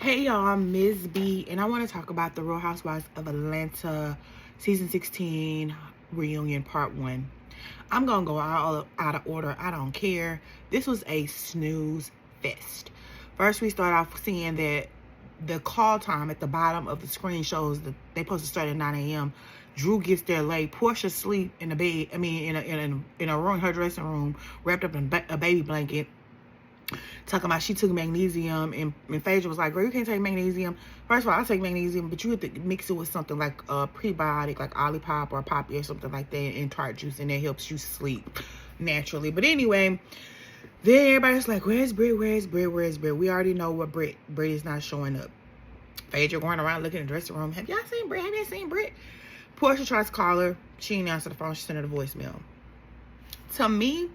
Hey y'all, Ms. B, and I want to talk about the Real Housewives of Atlanta season 16 reunion part 1. I'm going to go all out of order. I don't care. This was a snooze fest. First, we start off seeing that the call time at the bottom of the screen shows that they supposed to start at 9 a.m. Drew gets there late. Portia sleep in the bed. In a room, her dressing room, wrapped up in a baby blanket. Talking about she took magnesium, and Phaedra was like, girl, you can't take magnesium. First of all, I take magnesium, but you have to mix it with something like a prebiotic, like Olipop or Poppy or something like that, and tart juice, and that helps you sleep naturally. But anyway, then everybody's like, where's Britt? Where's Britt? Where's Britt? We already know what Britt is not showing up. Phaedra going around looking in the dressing room. Have y'all seen Britt? Have you seen Britt? Portia tries to call her. She didn't answer the phone. She sent her the voicemail. To me,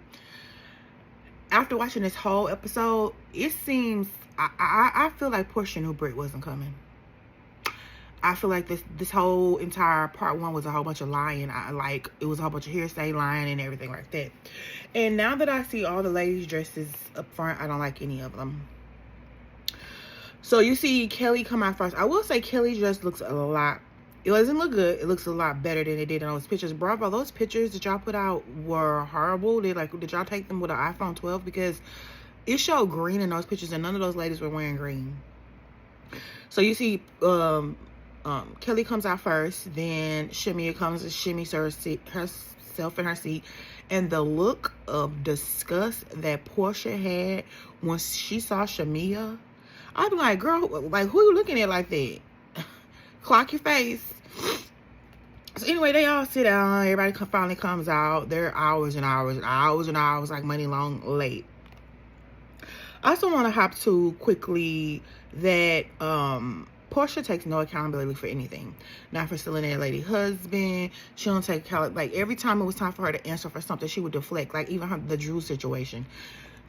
after watching this whole episode, it seems I feel like Portia knew Britt wasn't coming. I feel like this whole entire part 1 was a whole bunch of lying. It was a whole bunch of hearsay, lying, and everything like that. And now that I see all the ladies' dresses up front, I don't like any of them. So you see Kelly come out first. I will say Kelly's dress looks a lot. It doesn't look good. It looks a lot better than it did in those pictures. Bravo, those pictures that y'all put out were horrible. Did y'all take them with an iPhone 12? Because it showed green in those pictures, and none of those ladies were wearing green. So you see, Kelly comes out first. Then Shamia comes and shimmies herself in her seat, and the look of disgust that Portia had when she saw Shamia, I'd be like, girl, like, who you looking at like that? Clock your face. So anyway, they all sit down. Everybody finally comes out. They're hours and hours and hours and hours, like money long late. I also want to hop to quickly that Portia takes no accountability for anything. Not for stealing that lady husband. She don't take account. Like, every time it was time for her to answer for something, she would deflect. Like, even the Drew situation.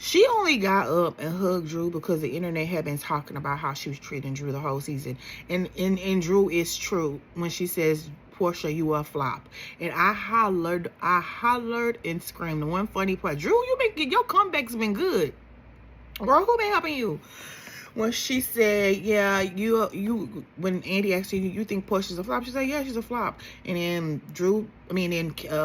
She only got up and hugged Drew because the internet had been talking about how she was treating Drew the whole season. And Drew is true when she says, Portia, you a flop. And I hollered and screamed. The one funny part, Drew, your comeback's been good. Girl, who been helping you? When she said, yeah, when Andy asked you think Portia's a flop, she said, yeah, she's a flop. And then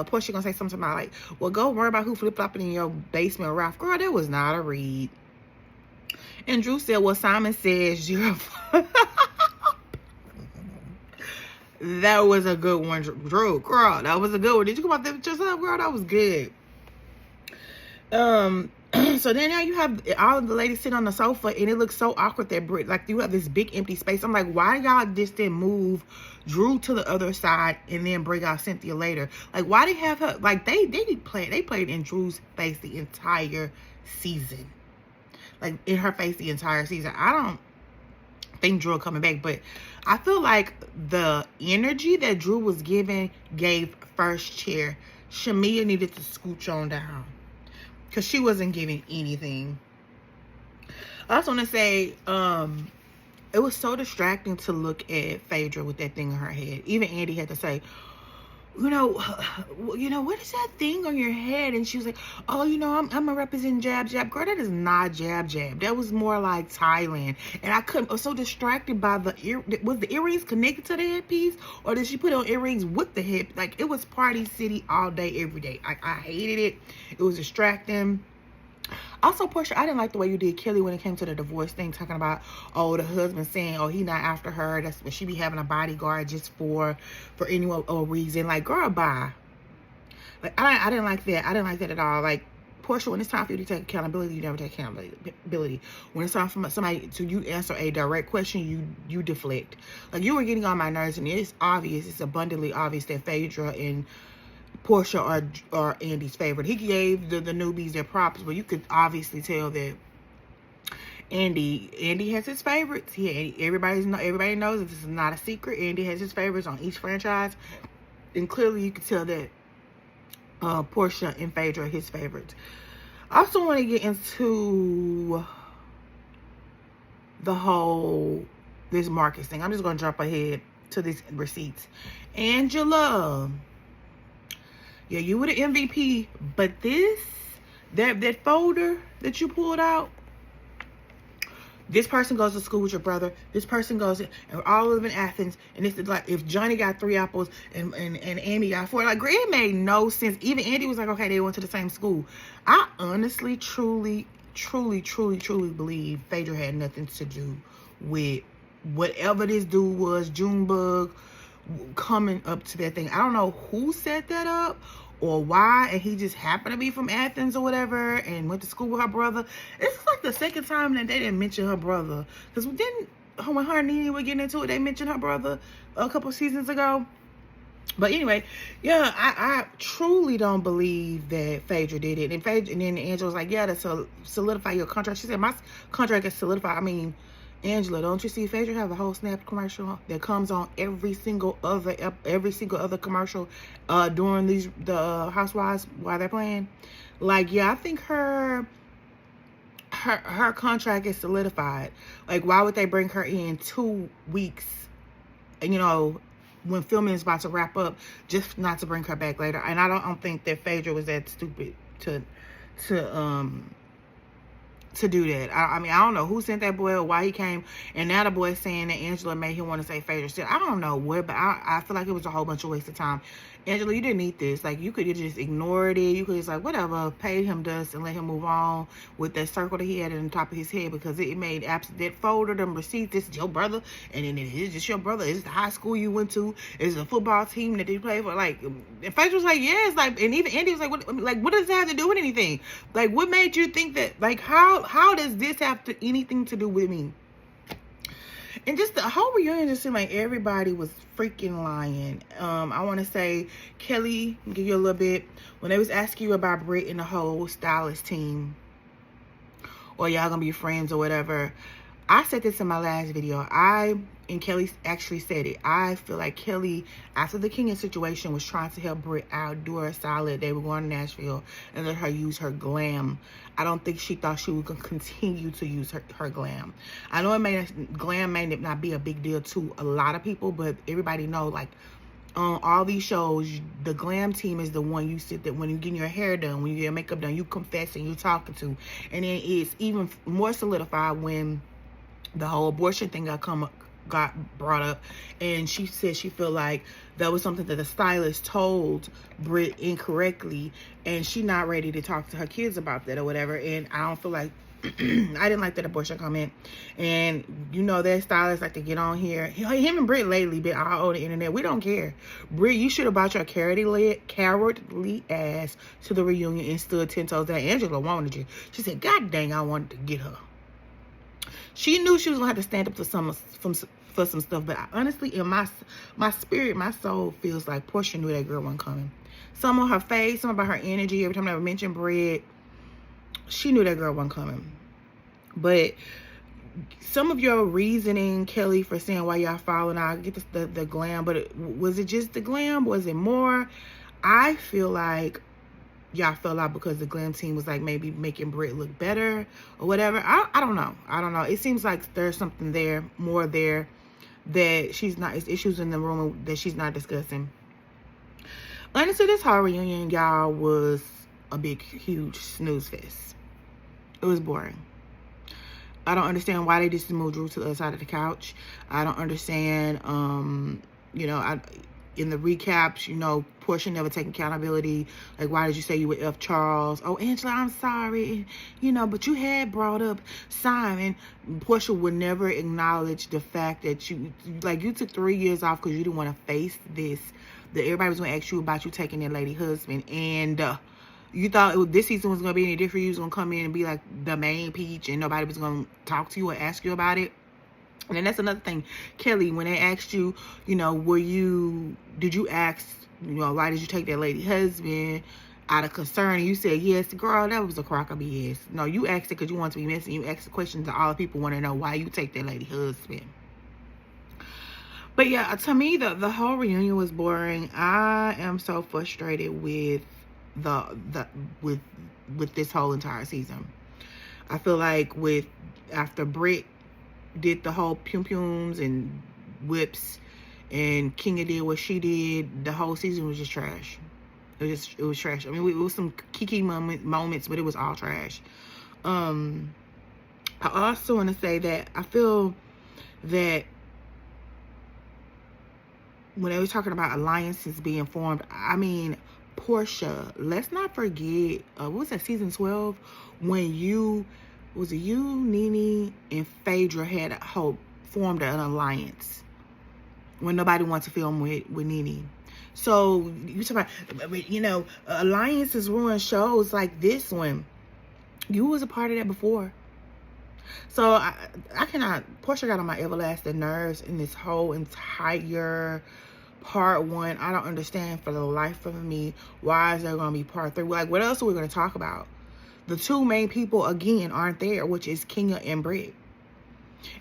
Portia gonna say something about, like, well, go worry about who flip-flopping in your basement, Ralph. Girl, that was not a read. And Drew said, well, Simon says you're a flop. That was a good one, Drew. Girl, that was a good one. Did you come out there with yourself, girl? That was good. So then now you have all of the ladies sitting on the sofa, and it looks so awkward that Britt, like, you have this big empty space. I'm like, why y'all just didn't move Drew to the other side and then bring out Cynthia later? Like, why they have her? Like, they played in Drew's face the entire season. Like, in her face the entire season. I don't think Drew coming back, but I feel like the energy that Drew was giving gave first chair. Shamia needed to scooch on down, because she wasn't giving anything. I also want to say, it was so distracting to look at Phaedra with that thing in her head. Even Andy had to say, what is that thing on your head? And she was like, oh, I'm gonna represent Jab Jab. Girl, that is not Jab Jab. That was more like Thailand. And I was so distracted by was the earrings connected to the headpiece? Or did she put on earrings with the head? Like, it was Party City all day, every day. I hated it. It was distracting. Also, Portia, I didn't like the way you did Kelly when it came to the divorce thing, talking about, oh, the husband saying, oh, he not after her. That's when she be having a bodyguard just for any reason. Like, girl, bye. Like, I didn't like that. I didn't like that at all. Like, Portia, when it's time for you to take accountability, you never take accountability. When it's time for somebody to you answer a direct question, you deflect. Like, you were getting on my nerves, and it's obvious, it's abundantly obvious that Phaedra and Portia are Andy's favorite. He gave the newbies their props, but you could obviously tell that Andy has his favorites. Everybody knows, if this is not a secret, Andy has his favorites on each franchise, and clearly you can tell that Portia and Phaedra are his favorites. I also want to get into this Marcus thing. I'm just going to jump ahead to these receipts. Angela, yeah, you were the MVP, but that folder that you pulled out, this person goes to school with your brother, this person goes, and all live in Athens, and it's like if Johnny got 3 apples and Andy got 4, like it made no sense. Even Andy was like, okay, they went to the same school. I honestly, truly believe Phaedra had nothing to do with whatever this dude was, Junebug, coming up to that thing. I don't know who set that up or why, and he just happened to be from Athens or whatever and went to school with her brother. This is like the second time that they didn't mention her brother, because when her and Nene were getting into it, they mentioned her brother a couple seasons ago. But anyway, yeah, I truly don't believe that Phaedra did it. And then Angela was like, yeah, to solidify your contract. She said, my contract is solidified. I mean, Angela, don't you see Phaedra have a whole Snap commercial that comes on every single other commercial during the Housewives while they're playing? Like, yeah, I think her contract is solidified. Like, why would they bring her in 2 weeks, you know, when filming is about to wrap up, just not to bring her back later? And I don't think that Phaedra was that stupid to do that. I mean, I don't know who sent that boy or why he came, and now the boy's saying that Angela made him want to say Phaedra still. I don't know what, but I feel like it was a whole bunch of waste of time. Angela, you didn't need this. Like, you could have just ignored it. You could just, like, whatever, paid him dust and let him move on with that circle that he had on the top of his head, because it made that folder, them receipts, this is your brother, and then it's just your brother. It's the high school you went to. It's the football team that they play for. Like, and Phaedra was like, yes, like, and even Andy was like, what does that have to do with anything? Like, what made you think that? Like, how does this have anything to do with me? And just the whole reunion just seemed like everybody was freaking lying. I want to say, Kelly, give you a little bit. When they was asking you about Britt and the whole stylist team, or y'all gonna be friends or whatever, I said this in my last video. And Kelly actually said it. I feel like Kelly, after the King situation, was trying to help Britt out, do her solid. They were going to Nashville and let her use her glam. I don't think she thought she was going to continue to use her glam. I know glam may not be a big deal to a lot of people, but everybody know, like, on all these shows, the glam team is the one you sit there when you're getting your hair done, when you get your makeup done, you confess and you're talking to. And then it's even more solidified when the whole abortion thing got brought up, and she said she felt like that was something that the stylist told Britt incorrectly, and she not ready to talk to her kids about that or whatever. And I don't feel like I didn't like that abortion comment. And you know, that stylist like to get on here. Him and Britt lately been all over the internet. We don't care. Britt, you should have brought your cowardly ass to the reunion and stood 10 toes down. Angela wanted you. She said, God dang, I wanted to get her. She knew she was gonna have to stand up to for some stuff, but honestly, in my spirit, my soul feels like Portia knew that girl wasn't coming. Some of her face, some about her energy, every time I mentioned Britt, she knew that girl wasn't coming. But some of your reasoning, Kelly, for saying why y'all falling out, I get the glam, but was it just the glam? Was it more? I feel like y'all fell out because the glam team was like maybe making Britt look better or whatever. I don't know. It seems like there's something there, more there, that she's not, it's issues in the room that she's not discussing. Honestly, this whole reunion, y'all, was a big, huge snooze fest. It was boring. I don't understand why they just moved Drew to the other side of the couch. I don't understand, you know, in the recaps, you know, Portia never taking accountability. Like, why did you say you would F Charles? Oh, Angela, I'm sorry. You know, but you had brought up Simon. Portia would never acknowledge the fact that you took 3 years off because you didn't want to face this. That everybody was going to ask you about you taking that lady husband. And you thought this season was going to be any different. You was going to come in and be like the main peach and nobody was going to talk to you or ask you about it. And then that's another thing, Kelly, when they asked you, you know, did you ask, you know, why did you take that lady husband out of concern? And you said, yes, girl, that was a crock of BS. No, you asked it because you want to be messy. You asked the questions that all the people want to know why you take that lady husband. But yeah, to me, the whole reunion was boring. I am so frustrated with with this whole entire season. I feel like after Britt did the whole pum-pums and whips and Kinga did what she did, the whole season was just trash. It was trash. I mean, it was some kiki moments, but it was all trash. I also want to say that I feel that when they were talking about alliances being formed, I mean, Portia, let's not forget, what was that, season 12? When you, was it you, Nene, and Phaedra had formed an alliance when nobody wanted to film with Nene. So, you talk about, you know, alliances ruin shows like this one. You was a part of that before. So, I cannot, Portia got on my everlasting nerves in this whole entire part one. I don't understand for the life of me, why is there going to be part 3? Like, what else are we going to talk about? The two main people, again, aren't there, which is Kenya and Britt.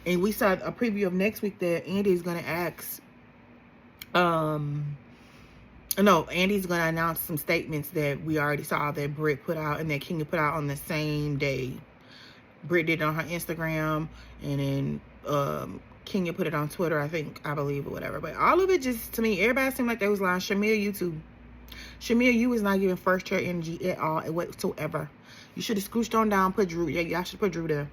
And we saw a preview of next week that Andy's going to ask, Andy's going to announce some statements that we already saw that Britt put out and that Kenya put out on the same day. Britt did it on her Instagram, and then Kenya put it on Twitter, I believe, or whatever. But all of it just, to me, everybody seemed like they was lying. Shamea, you too. Shamea, you is not giving first chair energy at all, whatsoever. You should have scooched on down, put Drew. Yeah, y'all should put Drew there.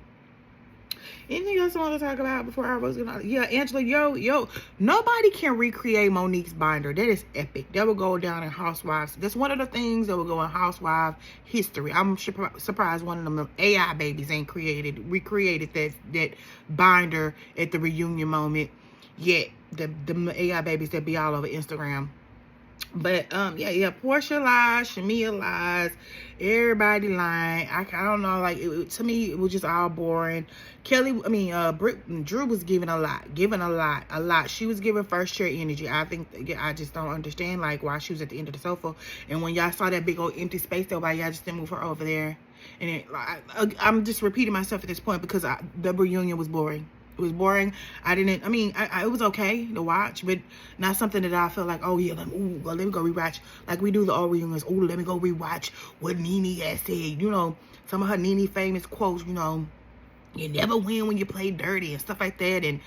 Anything else I want to talk about before I was gonna? Yeah, Angela, yo, nobody can recreate Monique's binder. That is epic. That will go down in Housewives. That's one of the things that will go in Housewives history. I'm surprised one of them AI babies ain't recreated that binder at the reunion moment yet. The AI babies that be all over Instagram. But yeah, Portia lies, Shamea lies, everybody lying. I don't know, like, to me it was just all boring. Drew was giving a lot. She was giving first chair energy. I just don't understand, like, why she was at the end of the sofa, and when y'all saw that big old empty space there, why y'all just didn't move her over there. And I'm just repeating myself at this point because the reunion was boring. It was boring. It was okay to watch, but not something that I felt like, oh yeah, let me go rewatch. Like we do the old reunions. Oh, let me go rewatch what Nene has said. You know, some of her Nene famous quotes, you know, you never win when you play dirty and stuff like that. And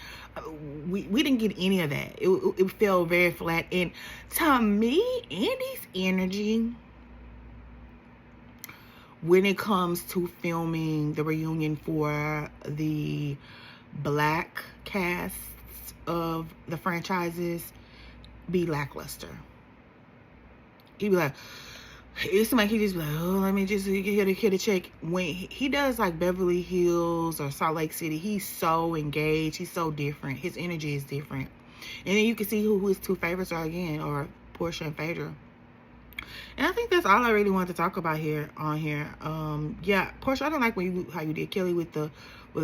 we didn't get any of that. It felt very flat. And to me, Andy's energy when it comes to filming the reunion for the Black casts of the franchises be lackluster. He'd be like, it seems like he just be like, oh, let me just hit a check. When he does like Beverly Hills or Salt Lake City, he's so engaged. He's so different. His energy is different. And then you can see who his two favorites are again, or Portia and Phaedra. And I think that's all I really wanted to talk about on here. Yeah, Portia, I don't like how you did Kelly with a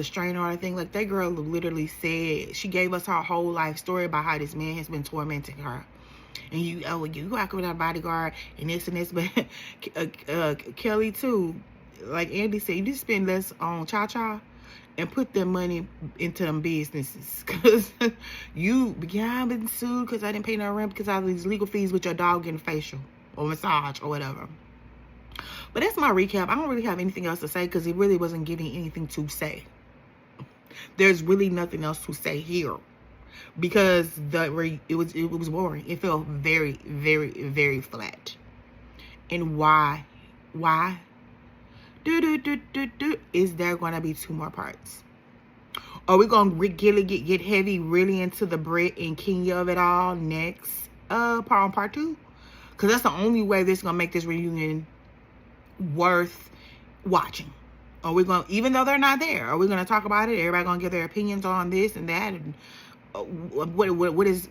strainer or anything. Like, that girl literally said, she gave us her whole life story about how this man has been tormenting her. And you out without a bodyguard and this and this. But Kelly too, like Andy said, you just spend less on cha-cha and put their money into them businesses. Because I've been sued because I didn't pay no rent because I have these legal fees with your dog getting facial or massage or whatever. But that's my recap. I don't really have anything else to say because he really wasn't giving anything to say. There's really nothing else to say here because it was boring. It felt very, very, very flat. And why is there going to be 2 more parts? Are we going to get heavy really into the Britt and Kenya of it all next part 2? Because that's the only way this is going to make this reunion worth watching. Are we going, even though they're not there, are we going to talk about it? Everybody going to give their opinions on this and that, and what is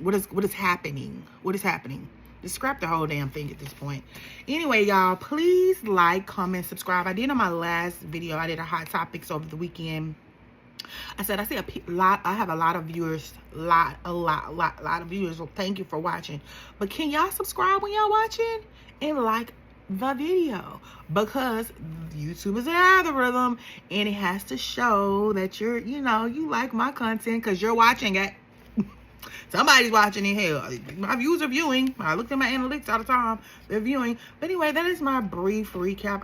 happening? What is happening? Just scrap the whole damn thing at this point. Anyway, y'all, please like, comment, subscribe. I did on my last video, I did a hot topics over the weekend. I said I see a lot. I have a lot of viewers, a lot of viewers. So thank you for watching. But can y'all subscribe when y'all watching and like the video, because YouTube is an algorithm and it has to show that you like my content because you're watching it. Somebody's watching it. Hell, my views are viewing. I looked at my analytics all the time. They're viewing. But anyway, that is my brief recap.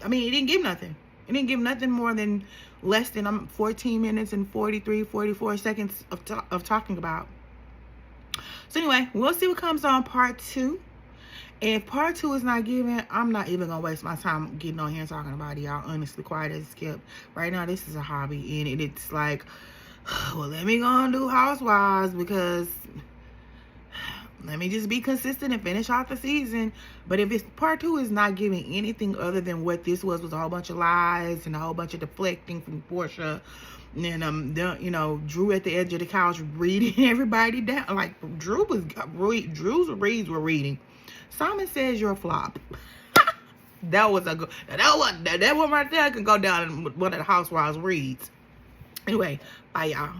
It didn't give nothing. It didn't give nothing more than less than 14 minutes and 44 seconds of talking about. So anyway, we'll see what comes on part 2. And if part 2 is not given, I'm not even gonna waste my time getting on here talking about it, y'all. Honestly, quiet as it's kept. Right now, this is a hobby, and it's like, well, let me go and do Housewives because let me just be consistent and finish off the season. But if it's part 2 is not giving anything other than what this was a whole bunch of lies and a whole bunch of deflecting from Porsha, and you know, Drew at the edge of the couch reading everybody down. Like Drew's reads were reading. Simon says you're a flop. That was a good. That one right there can go down in one of the Housewives reads. Anyway, bye y'all.